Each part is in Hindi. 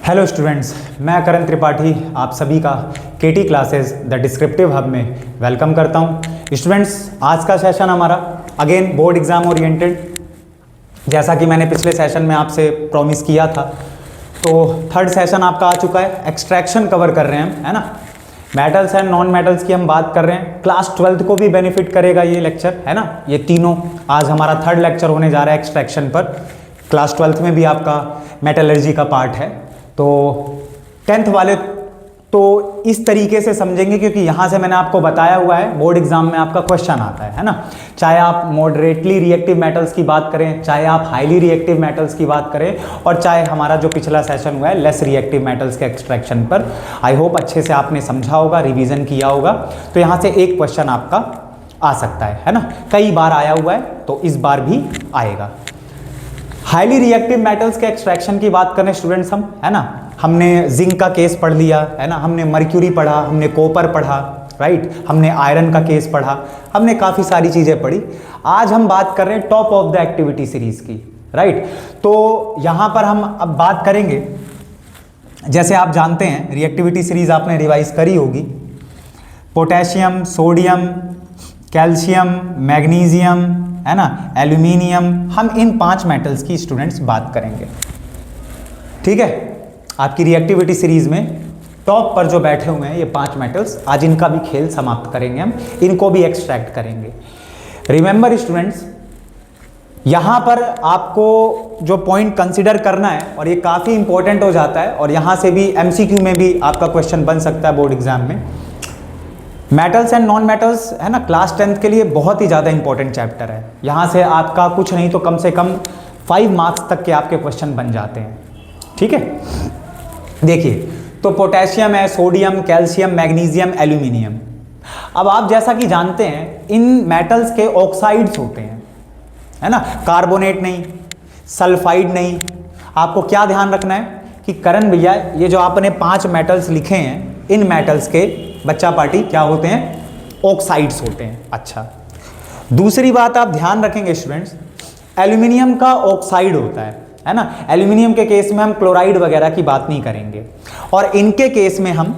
हेलो स्टूडेंट्स, मैं करण त्रिपाठी आप सभी का केटी क्लासेस द डिस्क्रिप्टिव हब में वेलकम करता हूं। स्टूडेंट्स, आज का सेशन हमारा अगेन बोर्ड एग्जाम ओरिएंटेड, जैसा कि मैंने पिछले सेशन में आपसे प्रॉमिस किया था। तो थर्ड सेशन आपका आ चुका है, एक्सट्रैक्शन कवर कर रहे हैं हम, है ना। मेटल्स एंड नॉन मेटल्स की हम बात कर रहे हैं। क्लास 12th को भी बेनिफिट करेगा ये लेक्चर, है ना। ये तीनों आज हमारा थर्ड लेक्चर होने जा रहा है एक्सट्रैक्शन पर। क्लास 12th में भी आपका मेटलर्जी का पार्ट है, तो 10th वाले तो इस तरीके से समझेंगे, क्योंकि यहाँ से मैंने आपको बताया हुआ है बोर्ड एग्जाम में आपका क्वेश्चन आता है ना। चाहे आप मॉडरेटली रिएक्टिव मेटल्स की बात करें, चाहे आप हाईली रिएक्टिव मेटल्स की बात करें, और चाहे हमारा जो पिछला सेशन हुआ है लेस रिएक्टिव मेटल्स के एक्सट्रैक्शन पर, आई होप अच्छे से आपने समझा होगा, रिवीजन किया होगा। तो यहाँ से एक क्वेश्चन आपका आ सकता है ना। कई बार आया हुआ है तो इस बार भी आएगा। हाईली रिएक्टिव मेटल्स के एक्सट्रैक्शन की बात करें स्टूडेंट्स हम, है ना। हमने जिंक का केस पढ़ लिया, है ना। हमने मर्क्यूरी पढ़ा, हमने कॉपर पढ़ा, राइट। हमने आयरन का केस पढ़ा, हमने काफ़ी सारी चीज़ें पढ़ी। आज हम बात कर रहे हैं top of the activity series की, राइट। तो यहाँ पर हम अब बात करेंगे, जैसे आप जानते हैं रिएक्टिविटी सीरीज आपने रिवाइज करी होगी। पोटेशियम, सोडियम, कैल्शियम, मैग्नीशियम, है ना, एल्यूमिनियम, हम इन 5 मेटल्स की स्टूडेंट्स बात करेंगे, ठीक है। आपकी रिएक्टिविटी सीरीज में टॉप पर जो बैठे हुए हैं ये 5 मेटल्स, आज इनका भी खेल समाप्त करेंगे हम, इनको भी एक्सट्रैक्ट करेंगे। रिमेंबर स्टूडेंट्स, यहाँ पर आपको जो पॉइंट कंसिडर करना है, और ये काफ़ी इंपॉर्टेंट हो जाता है, और यहाँ से भी एमसीक्यू में भी आपका क्वेश्चन बन सकता है बोर्ड एग्जाम में। मेटल्स एंड नॉन मेटल्स, है ना, क्लास 10th के लिए बहुत ही ज़्यादा इंपॉर्टेंट चैप्टर है। यहाँ से आपका कुछ नहीं तो कम से कम 5 मार्क्स तक के आपके क्वेश्चन बन जाते हैं, ठीक है। देखिए, तो पोटेशियम है, सोडियम, कैल्शियम, मैग्नीशियम, एल्यूमिनियम। अब आप जैसा कि जानते हैं इन मेटल्स के ऑक्साइड्स होते हैं, है ना। कार्बोनेट नहीं, सल्फाइड नहीं। आपको क्या ध्यान रखना है कि करण भैया ये जो आपने 5 मेटल्स लिखे हैं, इन मेटल्स के बच्चा पार्टी क्या होते हैं, ऑक्साइड्स होते हैं। अच्छा, दूसरी बात आप ध्यान रखेंगे स्टूडेंट्स, एल्यूमिनियम का ऑक्साइड होता है ना। एल्यूमिनियम के केस में हम क्लोराइड वगैरह की बात नहीं करेंगे, और इनके केस में हम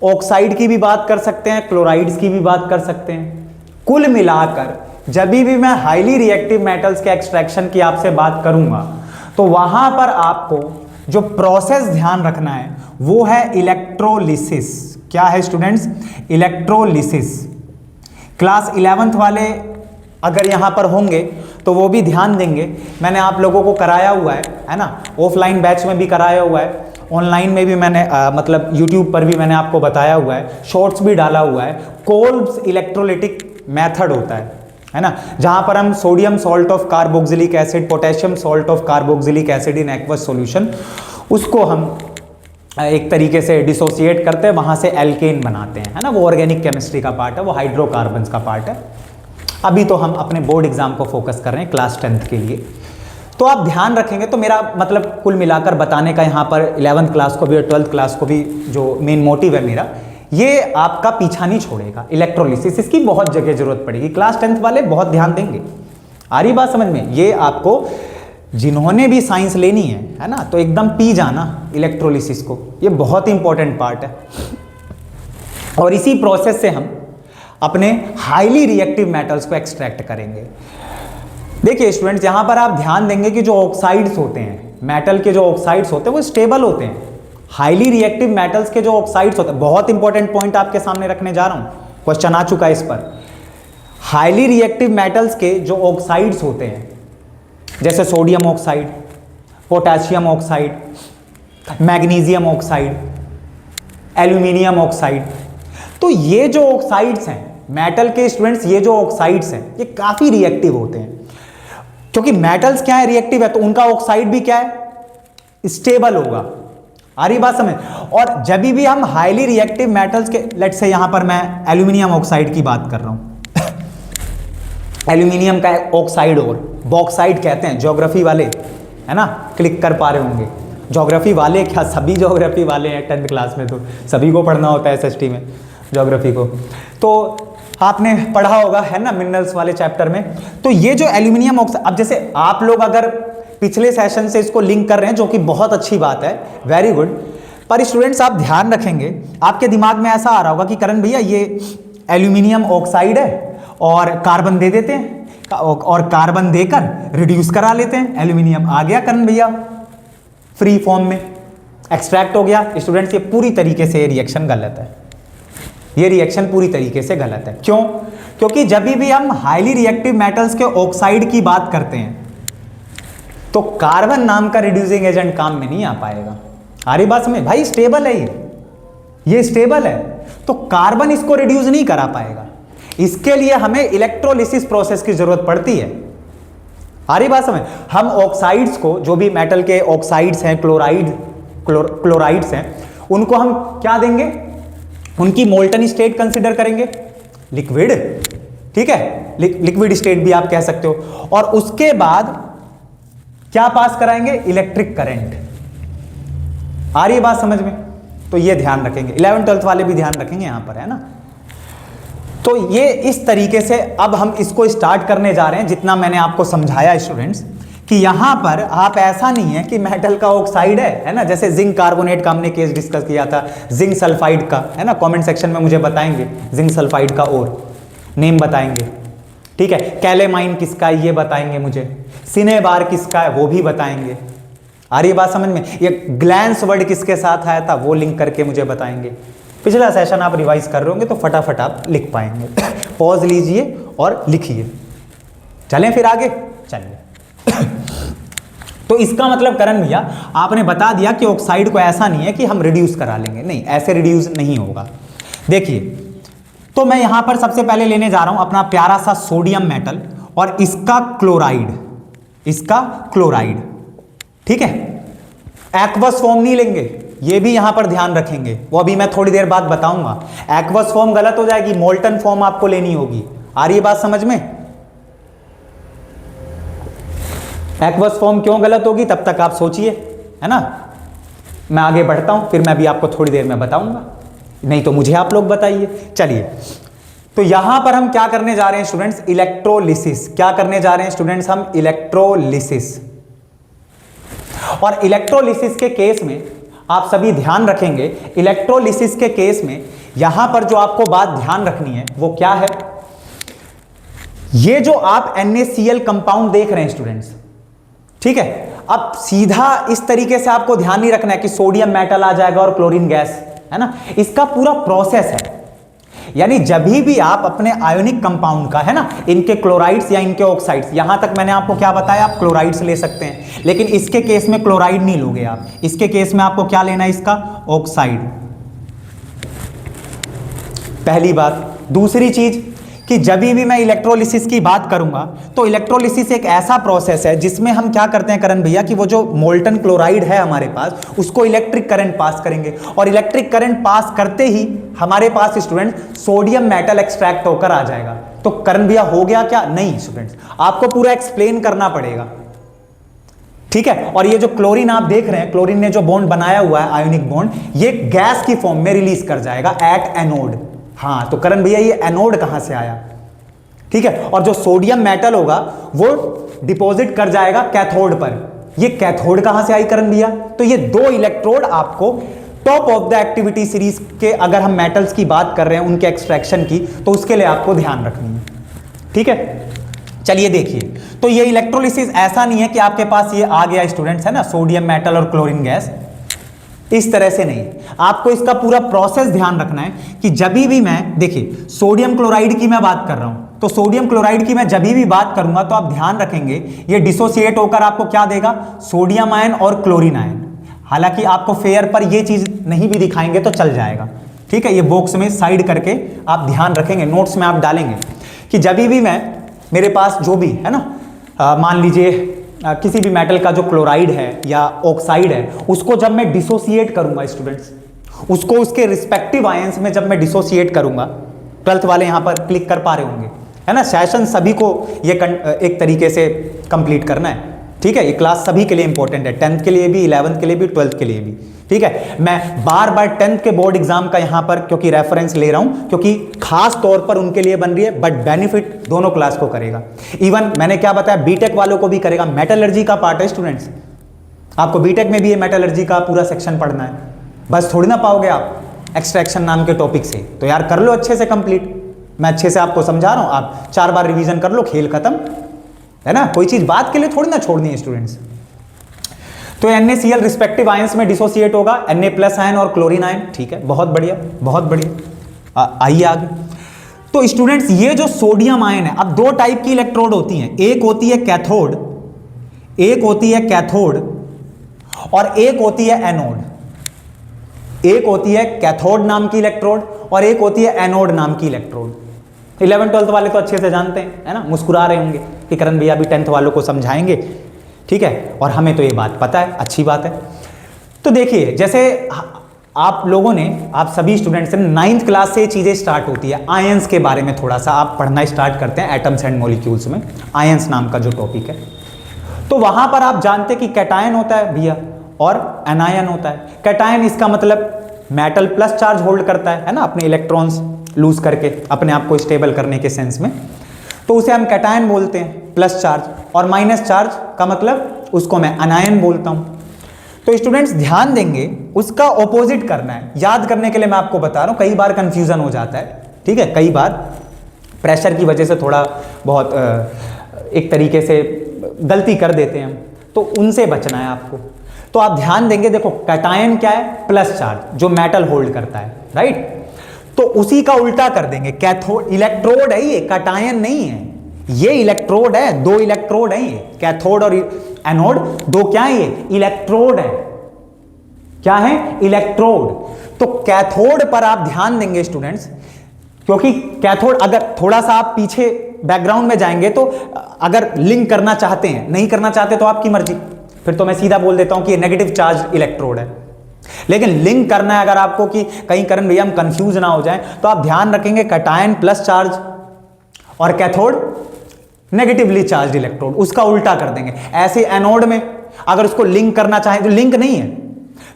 ऑक्साइड की भी बात कर सकते हैं, क्लोराइड्स की भी बात कर सकते हैं। कुल मिलाकर जब भी मैं हाईली रिएक्टिव मेटल्स के एक्सट्रैक्शन की आपसे बात करूंगा, तो वहां पर आपको जो प्रोसेस ध्यान रखना है वो है इलेक्ट्रोलिसिस। क्या है स्टूडेंट्स? इलेक्ट्रोलिसिस। क्लास 11th वाले अगर यहां पर होंगे तो वो भी ध्यान देंगे। मैंने आप लोगों को कराया हुआ है ना, ऑफलाइन बैच में भी कराया हुआ है, ऑनलाइन में भी मैंने मतलब यूट्यूब पर भी मैंने आपको बताया हुआ है, शॉर्ट्स भी डाला हुआ है। कोल्ब्स इलेक्ट्रोलिटिक मेथड होता है ना, जहां पर हम sodium salt of carboxylic acid, potassium salt of carboxylic acid in aqueous solution, उसको हम एक तरीके से डिसोसिएट करते हैं, वहां से एल्केन बनाते हैं, है ना। वो ऑर्गेनिक केमिस्ट्री का पार्ट है, वो हाइड्रोकार्बन्स का पार्ट है। अभी तो हम अपने बोर्ड एग्जाम को फोकस कर रहे हैं क्लास 10th के लिए। तो आप ध्यान रखेंगे, तो मेरा मतलब कुल मिलाकर बताने का यहाँ पर 11th क्लास को भी और 12th क्लास को भी जो मेन मोटिव है मेरा, ये आपका पीछा नहीं छोड़ेगा। इलेक्ट्रोलिसिस, इसकी बहुत जगह जरूरत पड़ेगी, क्लास 10th वाले बहुत ध्यान देंगे। आ रही बात समझ में? ये आपको जिन्होंने भी साइंस लेनी है ना, तो एकदम पी जाना इलेक्ट्रोलिसिस को, ये बहुत इंपॉर्टेंट पार्ट है। और इसी प्रोसेस से हम अपने हाईली रिएक्टिव मेटल्स को एक्सट्रैक्ट करेंगे। देखिए स्टूडेंट्स, यहां पर आप ध्यान देंगे कि जो ऑक्साइड्स होते हैं, मेटल के जो ऑक्साइड्स होते हैं वो स्टेबल होते हैं। हाईली रिएक्टिव मेटल्स के जो ऑक्साइड्स होते हैं, बहुत इंपॉर्टेंट पॉइंट आपके सामने रखने जा रहा हूं, क्वेश्चन आ चुका है इस पर। हाईली रिएक्टिव मेटल्स के जो ऑक्साइड्स होते हैं, जैसे sodium oxide, potassium oxide, magnesium oxide, aluminium oxide, तो ये जो ऑक्साइड्स हैं मेटल के स्टूडेंट्स, ये जो ऑक्साइड्स हैं ये काफी रिएक्टिव होते हैं। क्योंकि मेटल्स क्या है, रिएक्टिव है, तो उनका ऑक्साइड भी क्या है, स्टेबल होगा। आ रही बात समझ? और जब भी हम हाईली रिएक्टिव मेटल्स के, लेट्स से यहां पर मैं एल्यूमिनियम ऑक्साइड की बात कर रहा हूं एल्यूमिनियम का ऑक्साइड, और बॉक्साइड कहते हैं, ज्योग्राफी वाले, है ना, क्लिक कर पा रहे होंगे। ज्योग्राफी वाले क्या, सभी ज्योग्राफी वाले हैं 10th क्लास में, तो सभी को पढ़ना होता है एसएसटी में ज्योग्राफी को, तो आपने पढ़ा होगा, है ना, मिनरल्स वाले चैप्टर में। तो ये जो एल्यूमिनियम ऑक्साइड, अब जैसे आप लोग अगर पिछले सेशन से इसको लिंक कर रहे हैं, जो कि बहुत अच्छी बात है, वेरी गुड। पर स्टूडेंट्स आप ध्यान रखेंगे, आपके दिमाग में ऐसा आ रहा होगा कि करण भैया ये एल्यूमिनियम ऑक्साइड है और कार्बन दे देते हैं और कार्बन देकर रिड्यूस करा लेते हैं, एल्यूमिनियम आ गया करण भैया फ्री फॉर्म में, एक्सट्रैक्ट हो गया। स्टूडेंट्स ये पूरी तरीके से रिएक्शन गलत है, ये रिएक्शन पूरी तरीके से गलत है। क्यों? क्योंकि जब भी हम हाईली रिएक्टिव मेटल्स के ऑक्साइड की बात करते हैं तो कार्बन नाम का रिड्यूसिंग एजेंट काम में नहीं आ पाएगा। आ रही बात समझ? भाई स्टेबल है ये स्टेबल है, तो कार्बन इसको रिड्यूस नहीं करा पाएगा। इसके लिए हमें इलेक्ट्रोलिसिस प्रोसेस की जरूरत पड़ती है। आ रही बात समझ? हम ऑक्साइड्स को, जो भी मेटल के ऑक्साइड्स हैं, क्लोराइड्स हैं, उनको हम क्या देंगे? उनकी मोल्टन स्टेट कंसिडर करेंगे, लिक्विड, ठीक है, लिक्विड स्टेट भी आप कह सकते हो। और उसके बाद क्या पास कराएंगे? Electric current. आ रही है बात समझ में? तो ये ध्यान रखेंगे, 11th 12th वाले भी ध्यान रखेंगे यहां पर, है ना। तो ये इस तरीके से अब हम इसको स्टार्ट करने जा रहे हैं। जितना मैंने आपको समझाया स्टूडेंट्स कि यहां पर आप ऐसा नहीं है कि मेटल का ऑक्साइड है ना, जैसे जिंक कार्बोनेट का हमने केस डिस्कस किया था, जिंक सल्फाइड का, है ना। कमेंट सेक्शन में मुझे बताएंगे जिंक सल्फाइड का और नेम बताएंगे, ठीक है। कैलेमाइन किसका है ये बताएंगे मुझे, सिनेबार किसका है वो भी बताएंगे। आ रही बात समझ में? ये ग्लैंस वर्ड किसके साथ आया था वो लिंक करके मुझे बताएंगे। पिछला सेशन आप रिवाइज कर रहे होंगे तो फटाफट आप लिख पाएंगे। पॉज लीजिए और लिखिए। चलें फिर आगे, चलिए। तो इसका मतलब करण भैया आपने बता दिया कि ऑक्साइड को ऐसा नहीं है कि हम रिड्यूस करा लेंगे, नहीं, ऐसे रिड्यूस नहीं होगा। देखिए, तो मैं यहां पर सबसे पहले लेने जा रहा हूं अपना प्यारा सा सोडियम मेटल और इसका क्लोराइड, ठीक है। एक्वस फॉर्म नहीं लेंगे, ये भी यहां पर ध्यान रखेंगे, वो अभी मैं थोड़ी देर बाद बताऊंगा। एक्वस फॉर्म गलत हो जाएगी, मोल्टन फॉर्म आपको लेनी होगी। आ रही है बात समझ में? एक्वस फॉर्म क्यों गलत होगी तब तक आप सोचिए, है ना। मैं आगे बढ़ता हूं, फिर मैं भी आपको थोड़ी देर में बताऊंगा, नहीं तो मुझे आप लोग बताइए। चलिए, तो यहां पर हम क्या करने जा रहे हैं स्टूडेंट्स? इलेक्ट्रोलिसिस। क्या करने जा रहे हैं स्टूडेंट्स? हम इलेक्ट्रोलिसिस। और इलेक्ट्रोलिसिस के केस में आप सभी ध्यान रखेंगे, इलेक्ट्रोलिसिस के केस में यहां पर जो आपको बात ध्यान रखनी है वो क्या है? ये जो आप NaCl कंपाउंड देख रहे हैं स्टूडेंट्स, ठीक है। अब सीधा इस तरीके से आपको ध्यान नहीं रखना है कि सोडियम मेटल आ जाएगा और क्लोरीन गैस, है ना। इसका पूरा प्रोसेस है, यानी जब भी आप अपने आयोनिक कंपाउंड का, है ना, इनके क्लोराइड्स या इनके ऑक्साइड्स, यहां तक मैंने आपको क्या बताया, आप क्लोराइड्स ले सकते हैं, लेकिन इसके केस में क्लोराइड नहीं लोगे आप, इसके केस में आपको क्या लेना है? इसका ऑक्साइड। पहली बात। दूसरी चीज कि जब भी मैं इलेक्ट्रोलिसिस की बात करूंगा तो इलेक्ट्रोलिसिस एक ऐसा प्रोसेस है जिसमें हम क्या करते हैं करण भैया कि वो जो मोल्टन क्लोराइड है हमारे पास, उसको इलेक्ट्रिक करंट पास करेंगे, और इलेक्ट्रिक करंट पास करते ही हमारे पास स्टूडेंट सोडियम मेटल एक्सट्रैक्ट होकर आ जाएगा। तो करण भैया हो गया क्या? नहीं स्टूडेंट्स, आपको पूरा एक्सप्लेन करना पड़ेगा, ठीक है। और ये जो क्लोरीन आप देख रहे हैं, क्लोरीन ने जो बॉन्ड बनाया हुआ है, आयोनिक बॉन्ड, ये गैस की फॉर्म में रिलीज कर जाएगा एट एनोड। हाँ, तो करण भैया ये एनोड कहां से आया? ठीक है। और जो सोडियम मेटल होगा वो डिपॉजिट कर जाएगा कैथोड पर। ये कैथोड कहां से आई करण भैया? तो ये दो इलेक्ट्रोड आपको top of the activity series के, अगर हम मेटल्स की बात कर रहे हैं उनके एक्सट्रैक्शन की, तो उसके लिए आपको ध्यान रखनी है, ठीक है। चलिए देखिए, तो ये इलेक्ट्रोलिसिस ऐसा नहीं है कि आपके पास ये आ गया स्टूडेंट्स, है ना, सोडियम मेटल और क्लोरीन गैस, इस तरह से नहीं। आपको इसका पूरा प्रोसेस ध्यान रखना है कि जब भी मैं, देखिए सोडियम क्लोराइड की मैं बात कर रहा हूं, तो सोडियम क्लोराइड की मैं जब भी बात करूंगा तो आप ध्यान रखेंगे ये डिसोसिएट होकर आपको क्या देगा? सोडियम आयन और क्लोरीन आयन। हालांकि आपको फेयर पर ये चीज नहीं भी दिखाएंगे तो चल जाएगा, ठीक है। ये बॉक्स में साइड करके आप ध्यान रखेंगे, नोट्स में आप डालेंगे कि जब भी मैं, मेरे पास जो भी है ना, मान लीजिए किसी भी मेटल का जो क्लोराइड है या ऑक्साइड है, उसको जब मैं डिसोसिएट करूंगा स्टूडेंट्स, उसको उसके रिस्पेक्टिव आयंस में जब मैं डिसोसिएट करूंगा, 12th वाले यहां पर क्लिक कर पा रहे होंगे, है ना। सेशन सभी को ये एक तरीके से कंप्लीट करना है, ठीक है। ये क्लास सभी के लिए इंपॉर्टेंट है, 10th के लिए भी, 11th के लिए भी, 12th के लिए भी, ठीक है। मैं बार बार 10th के बोर्ड एग्जाम का यहां पर क्योंकि रेफरेंस ले रहा हूं, क्योंकि खास तौर पर उनके लिए बन रही है, बट बेनिफिट दोनों क्लास को करेगा। इवन मैंने क्या बताया, बीटेक वालों को भी करेगा। मेटलर्जी का पार्ट है स्टूडेंट्स, आपको बीटेक में भी ये मेटलर्जी का पूरा सेक्शन पढ़ना है, बस थोड़ी ना पाओगे आप एक्सट्रैक्शन नाम के टॉपिक से। तो यार कर लो अच्छे से कंप्लीट, मैं अच्छे से आपको समझा रहा हूं, आप 4 बार रिवीजन कर लो, खेल खत्म है ना। कोई चीज बात के लिए थोड़ी ना छोड़नी है स्टूडेंट्स। तो NaCl रिस्पेक्टिव आयंस में डिसोसिएट होगा, Na+ आयन और क्लोरीन आयन, ठीक है, बहुत बढ़िया बहुत बढ़िया। आइए आगे। तो स्टूडेंट्स ये जो सोडियम आयन है, अब 2 टाइप की इलेक्ट्रोड होती हैं, एक होती है कैथोड, एक होती है कैथोड और एक होती है एनोड। एक होती है कैथोड नाम की इलेक्ट्रोड और एक होती है एनोड नाम की इलेक्ट्रोड। 11th 12th वाले तो अच्छे से जानते हैं, है ना, मुस्कुरा रहे होंगे कि करण भैया भी 10th वालों को समझाएंगे, ठीक है, और हमें तो ये बात पता है, अच्छी बात है। तो देखिए, जैसे आप लोगों ने, आप सभी स्टूडेंट्स ने 9th क्लास से चीजें स्टार्ट होती है, आयंस के बारे में थोड़ा सा आप पढ़ना स्टार्ट करते हैं, एटम्स एंड मॉलिक्यूल्स में आयंस नाम का जो टॉपिक है। तो वहां पर आप जानते हैं कि कैटायन होता है भैया और एनायन होता है। कैटायन इसका मतलब मेटल प्लस चार्ज होल्ड करता है ना, अपने इलेक्ट्रॉन्स लूज करके अपने आप को स्टेबल करने के सेंस में, तो उसे हम कैटायन बोलते हैं, प्लस चार्ज, और माइनस चार्ज का मतलब उसको मैं अनायन बोलता हूं। तो स्टूडेंट्स ध्यान देंगे, उसका ऑपोजिट करना है। याद करने के लिए मैं आपको बता रहा हूं, कई बार कंफ्यूजन हो जाता है, ठीक है, कई बार प्रेशर की वजह से थोड़ा बहुत एक तरीके से गलती कर देते हैं हम, तो उनसे बचना है आपको। तो आप ध्यान देंगे, देखो कैटायन क्या है, प्लस चार्ज जो मेटल होल्ड करता है, राइट। तो उसी का उल्टा कर देंगे, कैथोड इलेक्ट्रोड है ये, कैटायन नहीं है, ये इलेक्ट्रोड है, 2 इलेक्ट्रोड है ये, कैथोड और एनोड, 2 क्या है ये, इलेक्ट्रोड है। क्या है, इलेक्ट्रोड। तो कैथोड पर आप ध्यान देंगे स्टूडेंट्स, क्योंकि कैथोड, अगर थोड़ा सा आप पीछे बैकग्राउंड में जाएंगे तो अगर लिंक करना चाहते हैं, नहीं करना चाहते तो आपकी मर्जी, फिर तो मैं सीधा बोल देता हूं कि ये नेगेटिव चार्ज इलेक्ट्रोड है। लेकिन लिंक करना है अगर आपको कि कहीं करण भैया हम कंफ्यूज ना हो जाएं, तो आप ध्यान रखेंगे कैटायन प्लस चार्ज और कैथोड नेगेटिवली चार्ज इलेक्ट्रोड, उसका उल्टा कर देंगे। ऐसे एनोड में अगर उसको लिंक करना चाहें, तो लिंक नहीं है,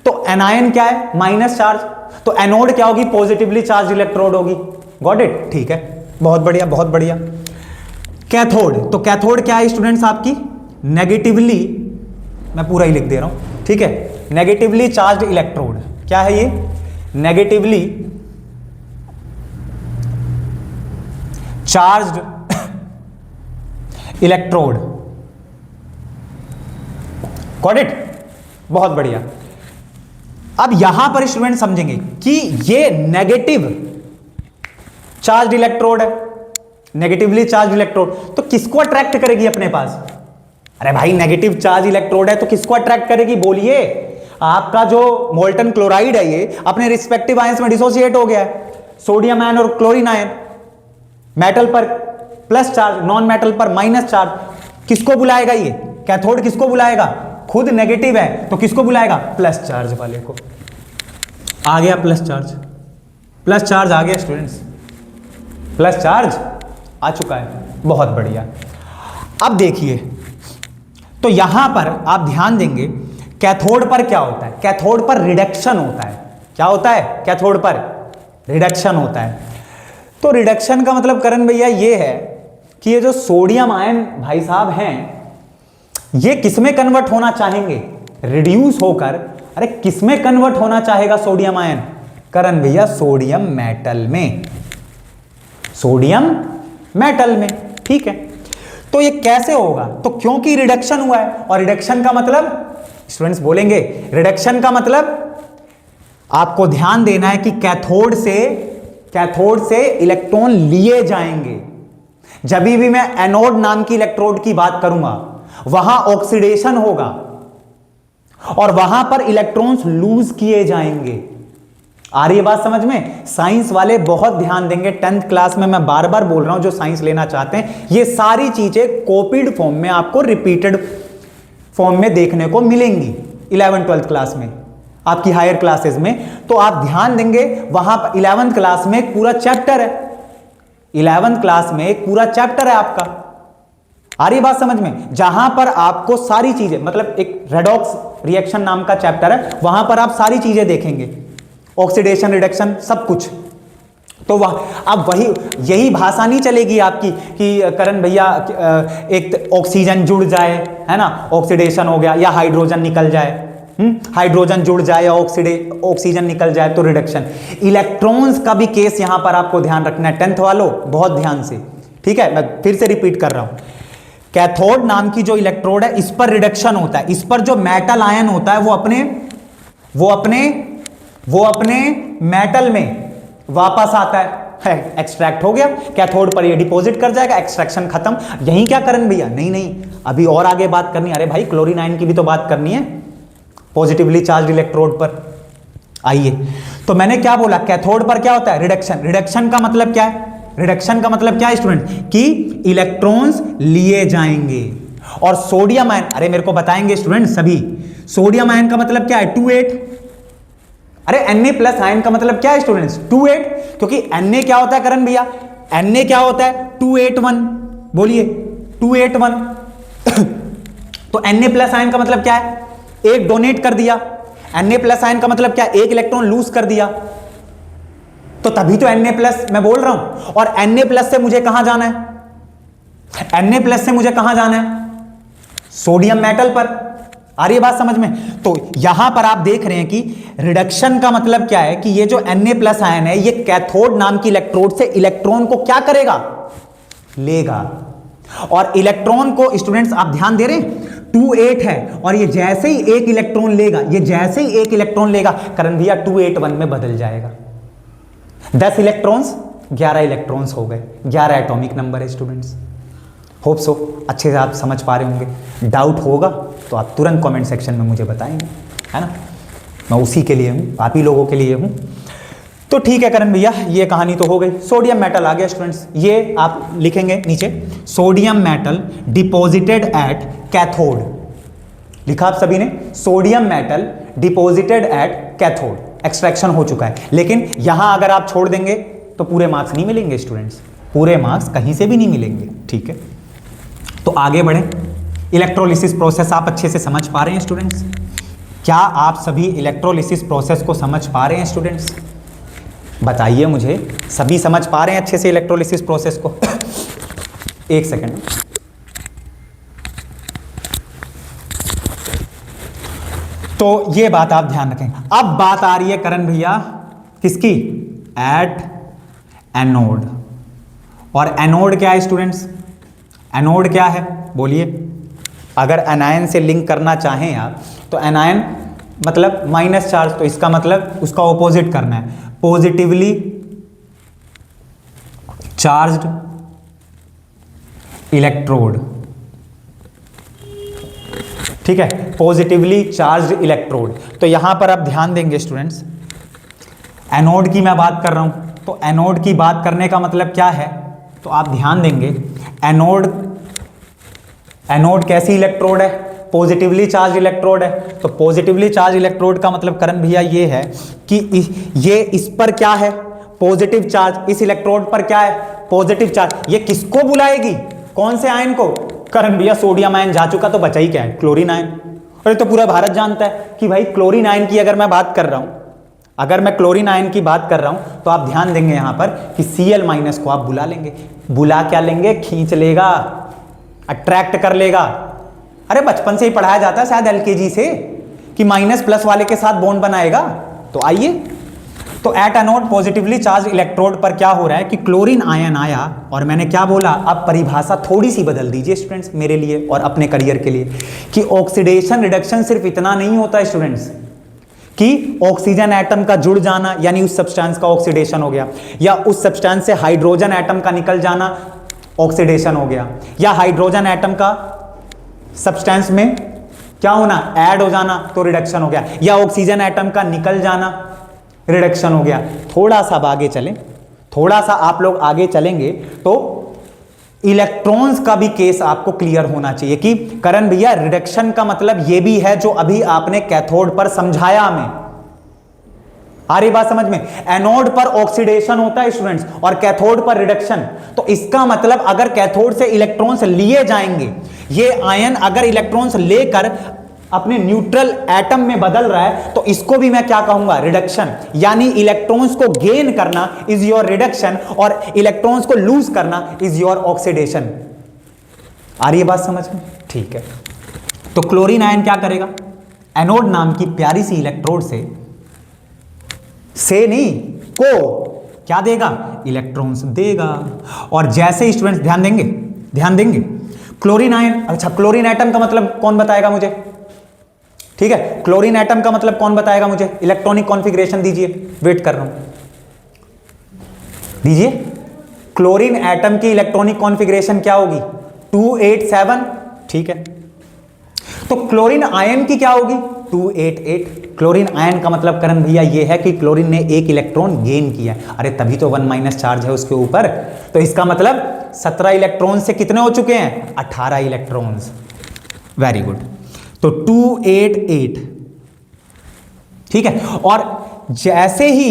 तो एनायन क्या है, माइनस चार्ज, तो एनोड क्या होगी, पॉजिटिवली चार्ज इलेक्ट्रोड होगी। गॉट इट, ठीक है, बहुत बढ़िया बहुत बढ़िया। कैथोड, तो कैथोड क्या है स्टूडेंट्स आपकी, नेगेटिवली, मैं पूरा ही लिख दे रहा हूं, ठीक है, नेगेटिवली चार्ज इलेक्ट्रोड। क्या है ये, negatively charged electrode. Got it, बहुत बढ़िया। अब यहां पर स्टूडेंट समझेंगे कि ये नेगेटिव चार्ज इलेक्ट्रोड है, नेगेटिवली चार्ज इलेक्ट्रोड, तो किसको अट्रैक्ट करेगी अपने पास। अरे भाई नेगेटिव चार्ज इलेक्ट्रोड है तो किसको अट्रैक्ट करेगी, बोलिए। आपका जो मोल्टन क्लोराइड है ये अपने रिस्पेक्टिव आयंस में डिसोसिएट हो गया है, सोडियम आयन और क्लोरीन आयन, मेटल पर प्लस चार्ज, नॉन मेटल पर माइनस चार्ज, किसको बुलाएगा ये, कैथोड किसको बुलाएगा, खुद नेगेटिव है तो किसको बुलाएगा, प्लस चार्ज वाले को। आ गया प्लस चार्ज, प्लस चार्ज आ गया स्टूडेंट्स, प्लस चार्ज आ चुका है, बहुत बढ़िया। अब देखिए, तो यहां पर आप ध्यान देंगे, कैथोड पर क्या होता है, कैथोड पर रिडक्शन होता है। क्या होता है, कैथोड पर रिडक्शन होता है। तो रिडक्शन का मतलब करण भैया ये है कि ये जो सोडियम आयन भाई साहब हैं, ये किसमें कन्वर्ट होना चाहेंगे, रिड्यूस होकर, अरे किसमें कन्वर्ट होना चाहेगा सोडियम आयन, करण भैया सोडियम मेटल में, सोडियम मेटल में, ठीक है। तो ये कैसे होगा, तो क्योंकि रिडक्शन हुआ है, और रिडक्शन का मतलब स्टूडेंट्स बोलेंगे, रिडक्शन का मतलब आपको ध्यान देना है कि कैथोड से इलेक्ट्रॉन लिए जाएंगे। जब भी मैं एनोड नाम की इलेक्ट्रोड की बात करूंगा, वहां ऑक्सीडेशन होगा और वहां पर इलेक्ट्रॉन्स लूज किए जाएंगे। आ रही है बात समझ में। साइंस वाले बहुत ध्यान देंगे, 10th क्लास में मैं बार बार बोल रहा हूं, जो साइंस लेना चाहते हैं, ये सारी चीजें कॉपीड फॉर्म में आपको रिपीटेड फॉर्म में देखने को मिलेंगी 11th 12th क्लास में, आपकी हायर क्लासेस में। तो आप ध्यान देंगे, वहां पर 11th क्लास में एक पूरा चैप्टर है, 11th क्लास में एक पूरा चैप्टर है आपका, आ रही बात समझ में? जहां पर आपको सारी चीजें, मतलब एक रेडॉक्स रिएक्शन नाम का चैप्टर है, वहां पर आप सारी चीजें देखेंगे, ऑक्सीडेशन, रिडक्शन, सब कुछ। तो वह अब वही यही भाषा नहीं चलेगी आपकी कि करण भैया एक ऑक्सीजन जुड़ जाए, है ना, ऑक्सीडेशन हो गया, या हाइड्रोजन निकल जाए, हाइड्रोजन जुड़ जाए या ऑक्सीजन निकल जाए तो रिडक्शन। इलेक्ट्रॉन्स का भी केस यहां पर आपको ध्यान रखना है, 10th वालों बहुत ध्यान से, ठीक है। मैं फिर से रिपीट कर रहा हूं, कैथोड नाम की जो इलेक्ट्रोड है, इस पर रिडक्शन होता है, इस पर जो मेटल आयन होता है वो अपने मेटल में वापस आता है, एक्सट्रैक्ट हो गया, कैथोड पर ये डिपॉजिट कर जाएगा, एक्सट्रैक्शन खत्म। यही क्या करण भैया? नहीं, अभी और आगे बात करनी है। अरे भाई क्लोरीन आयन की भी तो बात करनी है, पॉजिटिवली चार्ज इलेक्ट्रोड पर। आइए, तो मैंने क्या बोला, कैथोड पर क्या होता है? रिडक्शन। रिडक्शन का मतलब क्या है? रिडक्शन का मतलब क्या है स्टूडेंट? कि इलेक्ट्रॉन्स लिए जाएंगे। और सोडियम आयन, अरे मेरे को बताएंगे स्टूडेंट सभी, सोडियम आयन का मतलब क्या है? 28। अरे Na+ आयन का मतलब क्या है स्टूडेंट्स? 28। क्योंकि Na क्या होता है करण भैया? Na क्या होता है? 281। बोलिए 281। तो Na+ आयन का मतलब क्या है? एक डोनेट कर दिया। Na+ आयन का मतलब क्या है? एक इलेक्ट्रॉन लूज कर दिया। तो तभी तो Na+ मैं बोल रहा हूं। और Na+ से मुझे कहां जाना है? Na+ से मुझे कहां जाना है? सोडियम मेटल पर। आ रही है बात समझ में? तो यहां पर आप देख रहे हैं कि रिडक्शन का मतलब क्या है कि ये जो Na+ आयन है, ये कैथोड नाम की इलेक्ट्रोड से इलेक्ट्रॉन को क्या करेगा? लेगा। और इलेक्ट्रॉन को स्टूडेंट्स आप ध्यान दे रहे हैं, 28 है, और ये जैसे ही एक इलेक्ट्रॉन लेगा, करण भैया 281 में बदल जाएगा। 10 इलेक्ट्रॉन्स 11 इलेक्ट्रॉन्स हो गए, 11 एटॉमिक नंबर है स्टूडेंट्स। होप सो अच्छे से आप समझ पा रहे होंगे। डाउट होगा तो आप तुरंत कमेंट सेक्शन में मुझे बताएंगे, है ना, मैं उसी के लिए हूं, आप ही लोगों के लिए हूं। तो ठीक है करण भैया, ये कहानी तो हो गई। सोडियम मेटल आ गया स्टूडेंट्स, ये आप लिखेंगे नीचे, sodium metal deposited at cathode. लिखा आप सभी ने, sodium metal deposited at cathode, extraction हो चुका है। लेकिन यहां अगर आप छोड़ देंगे तो पूरे मार्क्स नहीं मिलेंगे स्टूडेंट्स, पूरे मार्क्स कहीं से भी नहीं मिलेंगे, ठीक है। तो आगे बढ़े, इलेक्ट्रोलिसिस प्रोसेस आप अच्छे से समझ पा रहे हैं स्टूडेंट्स? क्या आप सभी इलेक्ट्रोलिसिस प्रोसेस को समझ पा रहे हैं स्टूडेंट्स? बताइए मुझे, सभी समझ पा रहे हैं अच्छे से इलेक्ट्रोलिसिस प्रोसेस को? एक सेकंड। तो ये बात आप ध्यान रखें। अब बात आ रही है करण भैया किसकी? At anode. और एनोड क्या है स्टूडेंट्स? एनोड क्या है बोलिए? अगर एनायन से लिंक करना चाहें आप, तो एनायन मतलब माइनस चार्ज, तो इसका मतलब उसका ऑपोजिट करना है, पॉजिटिवली चार्ज्ड इलेक्ट्रोड, ठीक है, पॉजिटिवली चार्ज्ड इलेक्ट्रोड। तो यहां पर आप ध्यान देंगे स्टूडेंट्स, एनोड की मैं बात कर रहा हूं, तो एनोड की बात करने का मतलब क्या है? तो आप ध्यान देंगे, एनोड कैसी इलेक्ट्रोड है? पॉजिटिवली चार्ज इलेक्ट्रोड है। तो पॉजिटिवली चार्ज इलेक्ट्रोड का मतलब करण भैया ये है कि ये इस पर क्या है? Positive charge. इस इलेक्ट्रोड पर क्या है? Positive charge. ये किसको बुलाएगी? कौन से आयन को? करण भैया सोडियम आयन जा चुका, तो बचा ही क्या है? Chlorine ion. अरे तो पूरा भारत जानता है कि भाई क्लोरीन आयन की अगर मैं बात कर रहा हूं, अगर मैं क्लोरीन आयन की बात कर रहा हूं, तो आप ध्यान देंगे यहां पर कि Cl- को आप बुला लेंगे। बुला क्या लेंगे? खींच लेगा, अट्रैक्ट कर लेगा। अरे बचपन से ही पढ़ाया जाता है शायद LKG से कि माइनस+ वाले के साथ बॉन्ड बनाएगा। तो आइए, तो at anode positively charge electrode पर क्या हो रहा है कि क्लोरीन आयन आया, और मैंने क्या बोला? अब परिभाषा थोड़ी सी बदल दीजिए स्टूडेंट्स मेरे लिए और अपने करियर के लिए, कि ऑक्सीडेशन रिडक्शन सिर्फ इतना नहीं होता है स्टूडेंट्स कि ऑक्सीजन एटम का जुड़ जाना यानी उस सब्सटेंस का ऑक्सीडेशन हो गया, या उस सब्सटेंस से हाइड्रोजन एटम का निकल जाना ऑक्सीडेशन हो गया, या हाइड्रोजन एटम का सब्सटेंस में क्या होना? ऐड हो जाना, तो रिडक्शन हो गया, या ऑक्सीजन एटम का निकल जाना, रिडक्शन हो गया। थोड़ा सा अब आगे चलें, थोड़ा सा आप लोग आगे चलेंगे तो इलेक्ट्रॉन्स का भी केस आपको क्लियर होना चाहिए कि करण भैया रिडक्शन का मतलब ये भी है जो अभी आपने कैथोड पर समझाया हमें। आ रही बात समझ में? एनोड पर ऑक्सीडेशन होता है स्टूडेंट्स और कैथोड पर रिडक्शन। तो इसका मतलब अगर कैथोड से इलेक्ट्रॉन्स लिए जाएंगे, ये आयन अगर इलेक्ट्रॉन्स लेकर अपने न्यूट्रल एटम में बदल रहा है, तो इसको भी मैं क्या कहूंगा? रिडक्शन। यानी इलेक्ट्रॉन्स को गेन करना इज योर रिडक्शन और इलेक्ट्रॉन्स को लूज करना इज योर ऑक्सीडेशन। आ रही है बात समझ में? ठीक है। तो क्लोरीन आयन क्या करेगा? एनोड नाम की प्यारी सी इलेक्ट्रोड से नहीं को क्या देगा? इलेक्ट्रॉन्स देगा। और जैसे स्टूडेंट्स ध्यान देंगे क्लोरीन आयन, अच्छा क्लोरीन एटम का मतलब कौन बताएगा मुझे? ठीक है, क्लोरीन एटम का मतलब कौन बताएगा मुझे? इलेक्ट्रॉनिक कॉन्फ़िगरेशन दीजिए, वेट कर रहा हूं, दीजिए। क्लोरीन एटम की इलेक्ट्रॉनिक कॉन्फ़िगरेशन क्या होगी? 287। ठीक है, तो क्लोरीन आयन की क्या होगी? 288। क्लोरीन आयन का मतलब करण भैया ये है कि क्लोरीन ने एक इलेक्ट्रॉन गेन किया। अरे तभी तो 1 माइनस चार्ज है उसके ऊपर। तो इसका मतलब 17 इलेक्ट्रॉन से कितने हो चुके हैं? 18 इलेक्ट्रॉन्स। Very good. तो 288। ठीक है, और जैसे ही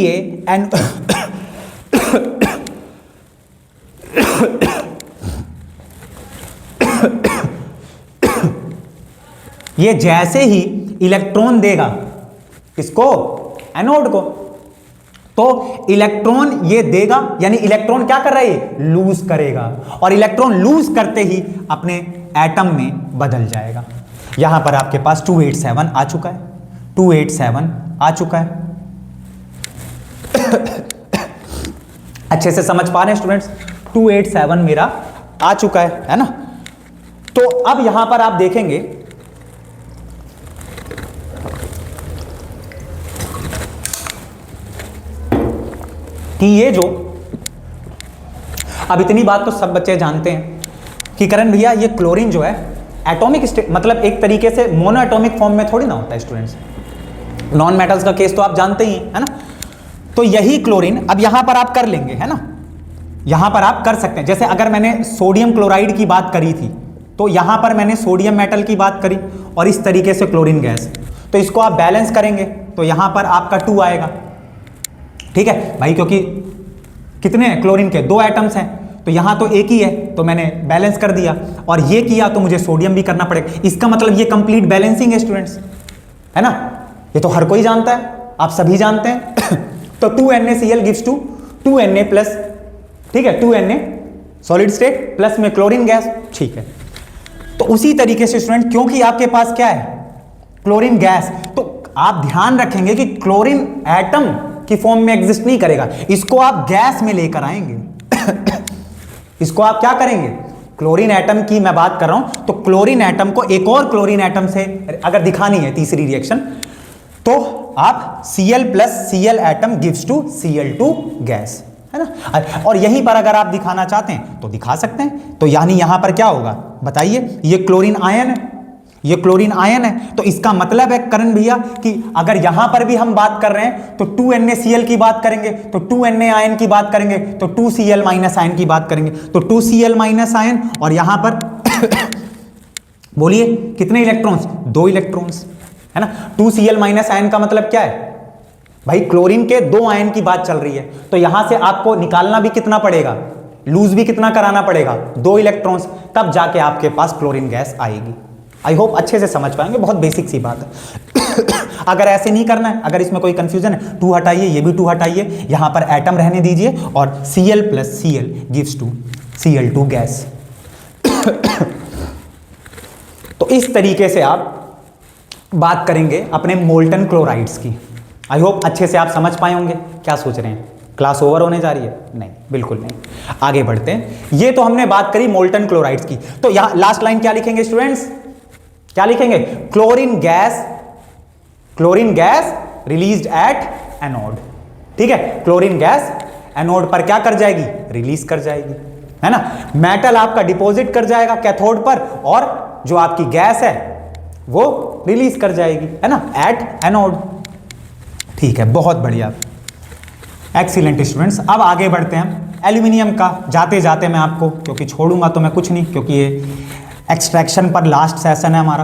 ये जैसे ही इलेक्ट्रॉन देगा किसको? एनोड को। तो इलेक्ट्रॉन ये देगा, यानी इलेक्ट्रॉन क्या कर रहा है? लूज करेगा। और इलेक्ट्रॉन लूज करते ही अपने एटम में बदल जाएगा। यहां पर आपके पास 287 आ चुका है, 287 आ चुका है। अच्छे से समझ पा रहे हैं स्टूडेंट्स? 287 मेरा आ चुका है ना? तो अब यहां पर आप देखेंगे कि ये जो, अब इतनी बात तो सब बच्चे जानते हैं कि करण भैया ये क्लोरीन जो है एटॉमिक स्टेट, मतलब एक तरीके से मोनो एटॉमिक फॉर्म में थोड़ी ना होता है स्टूडेंट्स। नॉन मेटल्स का केस तो आप जानते ही है ना? तो यही क्लोरीन अब यहां पर आप कर लेंगे, है ना? यहां पर आप कर सकते हैं। जैसे अगर मैंने सोडियम क्लोराइड की बात करी थी, तो यहां पर मैंने सोडियम मेटल की बात करी और इस तरीके से क्लोरीन गैस। तो इसको आप बैलेंस करेंगे तो यहां पर आपका 2 आएगा। ठीक है भाई, क्योंकि कितने हैं क्लोरीन के? 2 एटम्स हैं, तो यहां तो एक ही है, तो मैंने बैलेंस कर दिया। और ये किया तो मुझे सोडियम भी करना पड़ेगा। इसका मतलब ये कंप्लीट बैलेंसिंग है स्टूडेंट्स, है ना? ये तो हर कोई जानता है, आप सभी जानते हैं। तो 2NaCl gives to 2Na plus, ठीक है, 2Na सॉलिड स्टेट प्लस में क्लोरीन गैस। ठीक है, तो उसी तरीके से स्टूडेंट, क्योंकि आपके पास क्या है? क्लोरीन गैस, तो आप ध्यान रखेंगे कि क्लोरीन एटम की फॉर्म में एग्जिस्ट नहीं करेगा, इसको आप गैस में लेकर आएंगे। इसको आप क्या करेंगे? क्लोरीन एटम की मैं बात कर रहा हूं, तो क्लोरीन एटम को एक और क्लोरीन एटम से अगर दिखानी है तीसरी रिएक्शन, तो आप Cl plus Cl atom gives to Cl2 gas, है ना? और यहीं पर अगर आप दिखाना चाहते हैं तो दिखा सकते हैं। तो यानी यहां पर क्या होगा बताइए? ये क्लोरीन आयन है, ये क्लोरीन आयन है। तो इसका मतलब है करण भैया कि अगर यहां पर भी हम बात कर रहे हैं तो 2NaCl की बात करेंगे, तो 2Na आयन की बात करेंगे, तो 2Cl माइनस आयन की बात करेंगे, तो 2Cl माइनस आयन। और यहां पर बोलिए कितने इलेक्ट्रॉन्स? 2 इलेक्ट्रॉन्स, है ना? 2Cl माइनस आयन का मतलब क्या है भाई? क्लोरीन के 2 आयन की बात चल रही है, तो यहां से आपको निकालना भी कितना पड़ेगा? लूज भी कितना कराना पड़ेगा? 2 इलेक्ट्रॉन्स, तब जाके आपके पास क्लोरीन गैस आएगी। आई होप अच्छे से समझ पाएंगे, बहुत बेसिक सी बात है। अगर ऐसे नहीं करना है, अगर इसमें कोई कंफ्यूजन है, 2 हटाइए, ये भी 2 हटाइए, यहां पर एटम रहने दीजिए और Cl plus Cl gives to Cl2 gas. तो इस तरीके से आप बात करेंगे अपने मोल्टन क्लोराइड्स की। आई होप अच्छे से आप समझ पाए होंगे। क्या सोच रहे हैं, क्लास ओवर होने जा रही है? नहीं, बिल्कुल नहीं। आगे बढ़ते हैं। ये तो हमने बात करी मोल्टन क्लोराइड्स की। तो यहां लास्ट लाइन क्या लिखेंगे स्टूडेंट्स? क्या लिखेंगे? Chlorine gas released at anode. ठीक है, क्लोरीन गैस एनोड पर क्या कर जाएगी? रिलीज कर जाएगी, है ना? मेटल आपका डिपॉजिट कर जाएगा कैथोड पर, और जो आपकी गैस है वो रिलीज कर जाएगी, है ना, एट एनोड। ठीक है, बहुत बढ़िया, एक्सीलेंट स्टूडेंट्स। अब आगे बढ़ते हैं एल्यूमिनियम का। जाते जाते मैं आपको, क्योंकि छोड़ूंगा तो मैं कुछ नहीं, क्योंकि ये एक्सट्रैक्शन पर लास्ट सेशन है हमारा।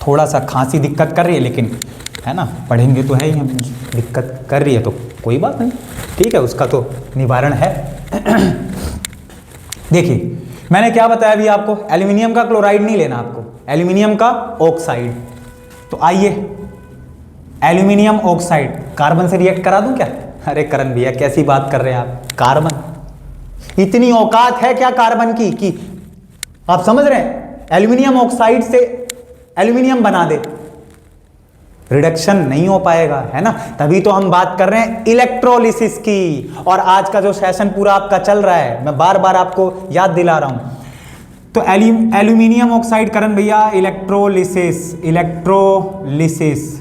थोड़ा सा खांसी दिक्कत कर रही है, लेकिन है ना, पढ़ेंगे तो है ही, हम दिक्कत कर रही है तो कोई बात नहीं, ठीक है, उसका तो निवारण है। देखिए मैंने क्या बताया अभी आपको, एल्यूमिनियम का क्लोराइड नहीं लेना आपको, एल्यूमिनियम का ऑक्साइड। तो आइए एल्यूमिनियम ऑक्साइड कार्बन से रिएक्ट करा दूं क्या? अरे करण भैया कैसी बात कर रहे हैं आप, कार्बन, इतनी औकात है क्या कार्बन की कि आप समझ रहे हैं एल्यूमिनियम ऑक्साइड से एल्यूमिनियम बना दे? रिडक्शन नहीं हो पाएगा, है ना, तभी तो हम बात कर रहे हैं इलेक्ट्रोलिसिस की। और आज का जो सेशन पूरा आपका चल रहा है, मैं बार बार आपको याद दिला रहा हूं। तो एल्यूमिनियम ऑक्साइड करण भैया इलेक्ट्रोलिसिस, इलेक्ट्रोलिसिस,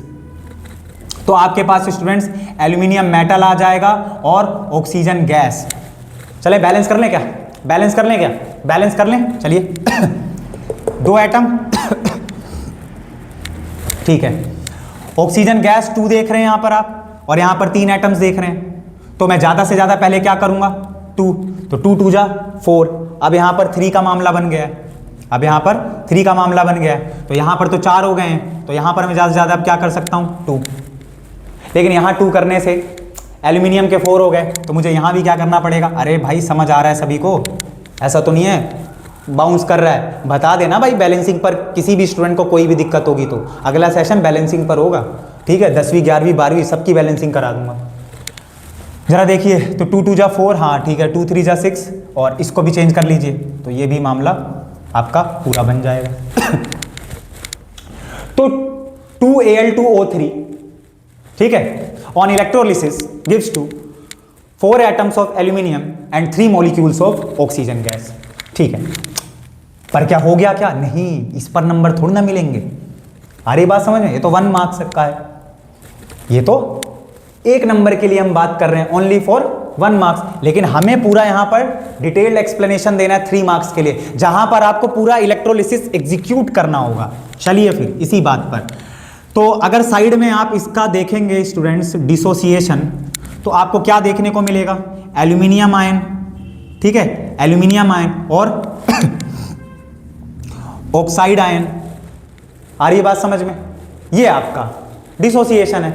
तो आपके पास स्टूडेंट्स एल्यूमिनियम मेटल आ जाएगा और ऑक्सीजन गैस। चले बैलेंस कर लें क्या, बैलेंस कर लें क्या, बैलेंस कर लें, चलिए। 2 एटम, ठीक है, ऑक्सीजन गैस 2 देख रहे हैं यहां पर आप, और यहां पर 3 एटम्स देख रहे हैं। तो मैं ज्यादा से ज्यादा पहले क्या करूंगा, 2, तो 2 2 जा 4। अब यहां पर 3 का मामला बन गया है, अब यहां पर 3 का मामला बन गया है, तो यहां पर तो 4 हो गए हैं, तो यहां पर मैं ज्यादा से ज्यादा अब क्या कर सकता हूं, 2। लेकिन यहां 2 करने से एल्यूमिनियम के 4 हो गए, तो मुझे यहां भी क्या करना पड़ेगा? अरे भाई समझ आ रहा है सभी को, ऐसा तो नहीं है बाउंस कर रहा है, बता देना भाई बैलेंसिंग पर, किसी भी स्टूडेंट को कोई भी दिक्कत होगी तो अगला सेशन बैलेंसिंग पर होगा, ठीक है, 10वीं 11वीं 12वीं सबकी बैलेंसिंग करा दूंगा। जरा देखिए, तो 2 2 जा 4, हाँ ठीक है, 2 3 जा 6, और इसको भी चेंज कर लीजिए, तो ये भी मामला आपका पूरा बन जाएगा। तो 2Al2O3, ठीक है, on electrolysis gives to 4 atoms of aluminium and 3 molecules of oxygen gas, ठीक है। पर क्या हो गया, क्या नहीं, इस पर नंबर थोड़ी ना मिलेंगे, अरे बात समझ में, ये तो 1 मार्क्स का है, ये तो 1 नंबर के लिए हम बात कर रहे हैं, ओनली फॉर 1 मार्क्स। लेकिन हमें पूरा यहां पर डिटेल्ड एक्सप्लेनेशन देना है 3 मार्क्स के लिए, जहां पर आपको पूरा इलेक्ट्रोलिसिस एग्जीक्यूट करना होगा। चलिए फिर इसी बात पर, तो अगर साइड में आप इसका देखेंगे स्टूडेंट्स डिसोसिएशन, तो आपको क्या देखने को मिलेगा, एल्यूमिनियम आयन, ठीक है, एल्यूमिनियम आयन और ऑक्साइड आयन। आ रही है बात समझ में, ये आपका डिसोसिएशन है,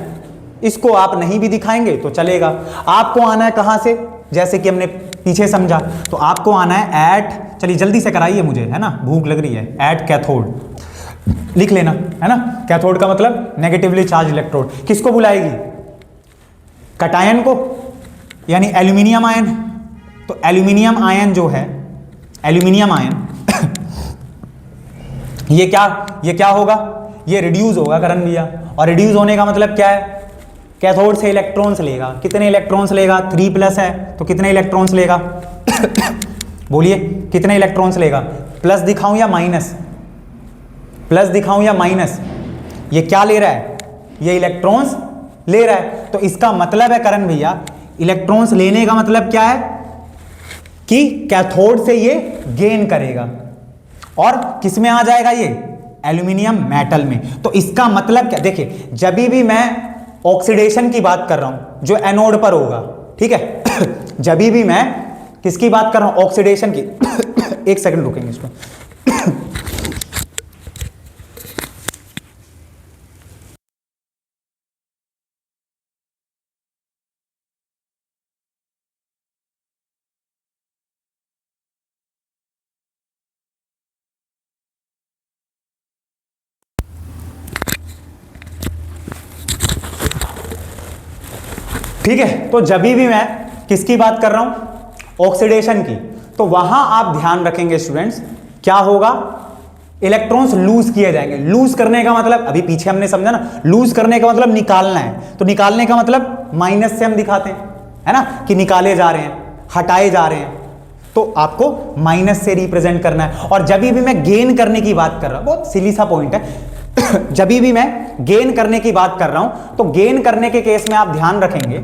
इसको आप नहीं भी दिखाएंगे तो चलेगा। आपको आना है कहां से, जैसे कि हमने पीछे समझा, तो आपको आना है एट, चलिए जल्दी से कराइए मुझे, है ना, भूख लग रही है, एट कैथोड लिख लेना, है ना, कैथोड का मतलब नेगेटिवली चार्ज इलेक्ट्रोड, किसको बुलाएगी, कटायन को, यानी एल्यूमिनियम आयन। तो एल्यूमिनियम आयन जो है, एल्यूमिनियम आयन ये क्या होगा, ये रिड्यूस होगा करण भैया, और रिड्यूस होने का मतलब क्या है, कैथोड से इलेक्ट्रॉन्स लेगा, कितने इलेक्ट्रॉन्स लेगा, 3+ है तो कितने इलेक्ट्रॉन्स लेगा, बोलिए कितने इलेक्ट्रॉन्स लेगा, प्लस दिखाऊं या माइनस, प्लस दिखाऊं या माइनस, ये क्या ले रहा है, ये इलेक्ट्रॉन्स ले रहा है। तो इसका मतलब है करण भैया, इलेक्ट्रॉन्स लेने का मतलब क्या है कि कैथोड से ये गेन करेगा, और किस में आ जाएगा ये, एल्यूमिनियम मेटल में। तो इसका मतलब क्या, देखिए जब भी मैं ऑक्सीडेशन की बात कर रहा हूं जो एनोड पर होगा, ठीक है, जब भी मैं किसकी बात कर रहा हूं, ऑक्सीडेशन की, 1 सेकंड रुकेंगे इसको। ठीक है, तो जब भी मैं किसकी बात कर रहा हूं, ऑक्सीडेशन की, तो वहां आप ध्यान रखेंगे स्टूडेंट्स, क्या होगा, इलेक्ट्रॉन्स लूज किए जाएंगे। लूज करने का मतलब अभी पीछे हमने समझा ना, लूज करने का मतलब निकालना है, तो निकालने का मतलब माइनस से हम दिखाते हैं, है ना, कि निकाले जा रहे हैं, हटाए जा रहे हैं, तो आपको माइनस से रिप्रेजेंट करना है। और जब भी मैं गेन करने की बात कर रहा हूं, बहुत सिली सा पॉइंट है, जब भी मैं गेन करने की बात कर रहा हूं, तो गेन करने के केस में आप ध्यान रखेंगे,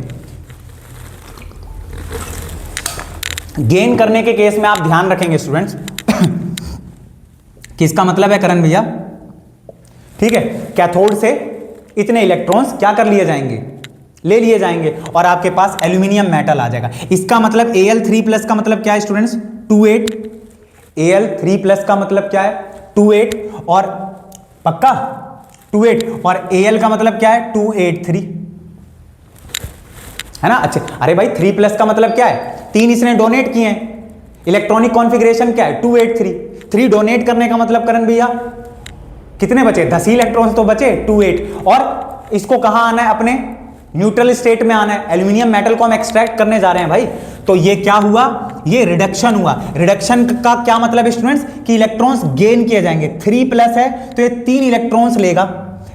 गेन करने के केस में आप ध्यान रखेंगे स्टूडेंट्स, किसका मतलब है करण भैया, ठीक है, कैथोड से इतने इलेक्ट्रॉन्स क्या कर लिए जाएंगे, ले लिए जाएंगे, और आपके पास एल्यूमिनियम मेटल आ जाएगा। इसका मतलब Al3+ का मतलब क्या है स्टूडेंट्स, 28, Al3+ का मतलब क्या है, 28, और पक्का 28 और Al का मतलब क्या है 283 है ना। अच्छा अरे भाई 3 प्लस का मतलब क्या है 3 इसने डोनेट किए हैं। इलेक्ट्रॉनिक कॉन्फ़िगरेशन क्या है 283। 3 डोनेट करने का मतलब करण भैया कितने बचे 10 ही इलेक्ट्रॉन्स तो बचे 28। और इसको कहां आना है अपने न्यूट्रल स्टेट में आना है। एल्यूमिनियम मेटल को हम एक्सट्रैक्ट करने जा रहे हैं भाई। तो ये क्या हुआ ये रिडक्शन हुआ। रिडक्शन का क्या मतलब है स्टूडेंट्स कि इलेक्ट्रॉन्स गेन किए जाएंगे। 3 प्लस है तो ये 3 इलेक्ट्रॉन्स लेगा,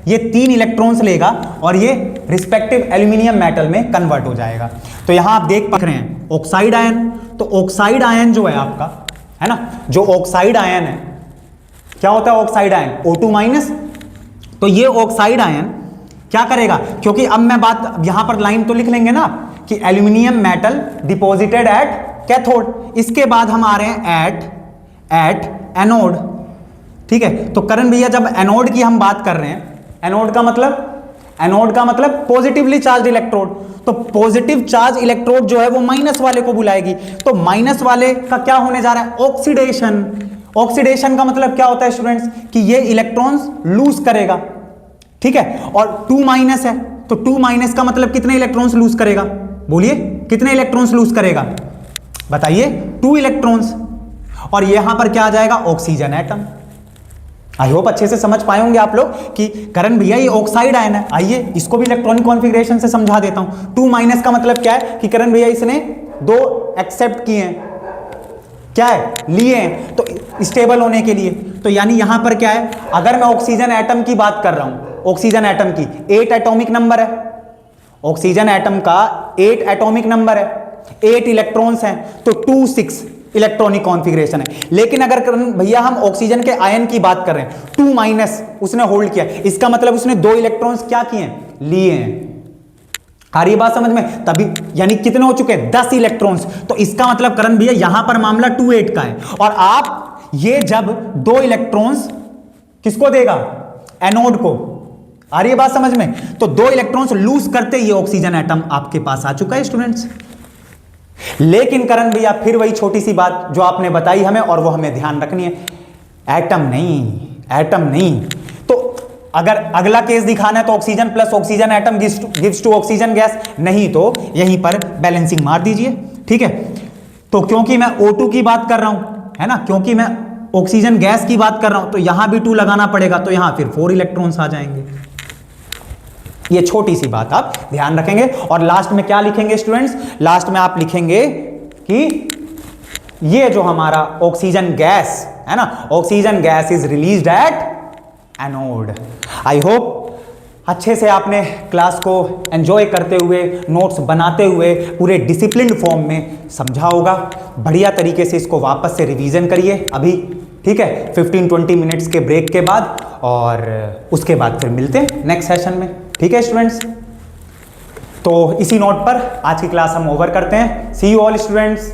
ये 3 इलेक्ट्रॉन्स लेगा और ये रिस्पेक्टिव एल्यूमिनियम मेटल में कन्वर्ट हो जाएगा। तो यहां आप देख पा रहे हैं ऑक्साइड आयन। तो ऑक्साइड आयन जो है आपका है ना, जो ऑक्साइड आयन है क्या होता है ऑक्साइड आयन O2 माइनस। तो ये ऑक्साइड आयन क्या करेगा, क्योंकि अब मैं बात यहां पर लाइन तो लिख लेंगे ना कि aluminium metal deposited at cathode. इसके बाद हम आ रहे हैं एट एनोड। ठीक है, तो करण भैया जब एनोड की हम बात कर रहे हैं, एनोड का मतलब पॉजिटिवली चार्ज इलेक्ट्रोड। तो पॉजिटिव चार्ज इलेक्ट्रोड जो है वो माइनस वाले को बुलाएगी। तो माइनस वाले का क्या होने जा रहा है ऑक्सीडेशन। ऑक्सीडेशन का मतलब क्या होता है स्टूडेंट्स कि ये इलेक्ट्रॉन्स लूज करेगा। ठीक है, और 2 माइनस है तो 2 माइनस का मतलब कितने इलेक्ट्रॉन्स लूज करेगा, बोलिए कितने इलेक्ट्रॉन्स लूज करेगा, बताइए 2 इलेक्ट्रॉन्स। और यहां पर क्या आ जाएगा ऑक्सीजन एटम। आई होप अच्छे से समझ पाए होंगे आप लोग कि करण भैया ये ऑक्साइड आयन है। आइए इसको भी इलेक्ट्रॉनिक कॉन्फ़िगरेशन से समझा देता हूं। 2 माइनस का मतलब क्या है कि करण भैया इसने 2 एक्सेप्ट किए हैं, क्या है लिए हैं, तो स्टेबल होने के लिए। तो यानी यहां पर क्या है, अगर मैं ऑक्सीजन एटम की बात कर रहा हूं, ऑक्सीजन एटम की 8 एटॉमिक नंबर है, ऑक्सीजन एटम का 8 एटॉमिक नंबर है, 8 इलेक्ट्रॉन्स हैं, तो 2 6 इलेक्ट्रॉनिक कॉन्फ़िगरेशन है। लेकिन अगर भैया हम ऑक्सीजन के आयन की बात कर रहे हैं 2 माइनस उसने होल्ड किया, इसका मतलब उसने 2 इलेक्ट्रॉन्स क्या किए हैं लिए हैं। आ रही बात समझ में, तभी यानी कितने हो चुके हैं 10 इलेक्ट्रॉन्स। तो इसका मतलब करण भैया यहां पर मामला 2 8 का है। और आप ये जब 2 इलेक्ट्रॉन्स किसको देगा एनोड को, आ रही है बात समझ में, तो 2 इलेक्ट्रॉन्स लूज करते ये ऑक्सीजन एटम आपके पास आ चुका है स्टूडेंट्स। लेकिन करण भैया फिर वही छोटी सी बात जो आपने बताई हमें और वो हमें ध्यान रखनी है, एटम नहीं। तो अगर अगला केस दिखाना है तो oxygen plus oxygen atom gives to oxygen gas, नहीं तो यहीं पर बैलेंसिंग मार दीजिए। ठीक है, तो क्योंकि मैं O2 की बात कर रहा हूं है ना, क्योंकि मैं ऑक्सीजन गैस की बात कर रहा हूं तो यहां भी 2 लगाना पड़ेगा, तो यहां फिर 4 इलेक्ट्रॉन्स आ जाएंगे। ये छोटी सी बात आप ध्यान रखेंगे। और लास्ट में क्या लिखेंगे स्टूडेंट्स, लास्ट में आप लिखेंगे कि ये जो हमारा ऑक्सीजन गैस है ना, oxygen gas is released at anode. I hope अच्छे से आपने क्लास को एंजॉय करते हुए, नोट्स बनाते हुए पूरे डिसिप्लिन्ड फॉर्म में समझा होगा। बढ़िया तरीके से इसको वापस से रिवीजन करिए अभी, ठीक है, 15-20 मिनट्स के ब्रेक के बाद, और उसके बाद फिर मिलते हैं नेक्स्ट सेशन में। ठीक है स्टूडेंट्स, तो इसी नोट पर आज की क्लास हम ओवर करते हैं। सी यू ऑल स्टूडेंट्स।